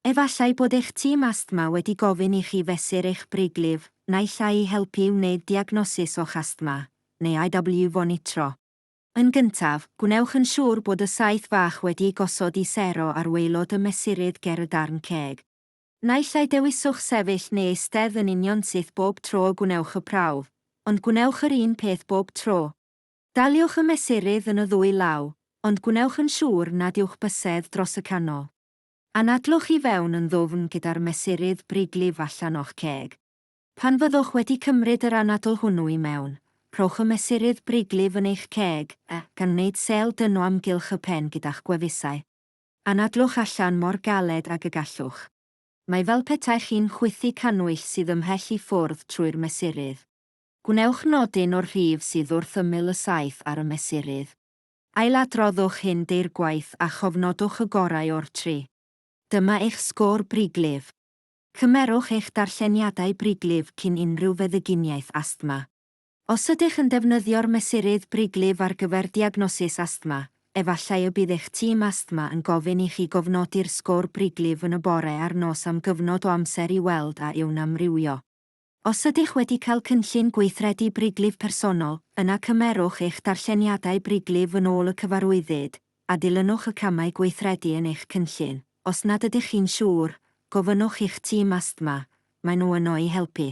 Efallai bod eich tîm asthma wedi gofyn I chi fesur eich briglif, naill ai I helpu wneud diagnosis o'ch asthma, neu IW fonitro. Yn gyntaf, gwnewch yn siŵr bod y saeth fach wedi gosod I sero ar waelod y mesurydd ger y darn ceg. Naill ai dewiswch sefyll neu eistedd yn union syth bob tro gwnewch y prawf, ond gwnewch yr un peth bob tro. Daliwch y mesurydd yn y ddwy law, ond gwnewch yn siŵr nad yw'ch bysedd dros y canol. Anadlwch I fewn yn ddwfn gyda'r mesurydd briglif allan o'ch ceg. Pan fyddwch wedi cymryd yr anadl hwnnw I mewn, rhowch y mesurydd briglif yn eich ceg, gan wneud sel dynol amgylch y pen gyda'ch gwefusau. Anadlwch allan mor galed ag y gallwch. Mae fel petai chi'n chwythu canwyll sydd ymhell I ffwrdd trwy'r mesurydd. Gwnewch nodyn o'r rhif sydd wrth ymyl y saeth ar y mesurydd. Ailadroddwch hyn deir gwaith a chofnodwch y gorau o'r tri. Dyma eich sgôr briglif. Cymerwch eich darlleniadau briglif cyn unrhyw feddyginiaeth asthma. Os ydych yn defnyddio'r mesurydd briglif ar gyfer diagnosis asthma, efallai y bydd eich tîm asthma yn gofyn I chi gofnodi'r sgôr briglif yn y bore ar nos am gyfnod o amser I weld a yw'n amrywio. Os ydych wedi cael cynllun gweithredu briglif personol, yna cymerwch eich darlleniadau briglif yn ôl y cyfarwyddyd, a dilynwch y camau gweithredu yn eich cynllun. Os nad ydych chi'n siŵr, gofynnwch i'ch tîm asthma, maen nhw yno I helpu.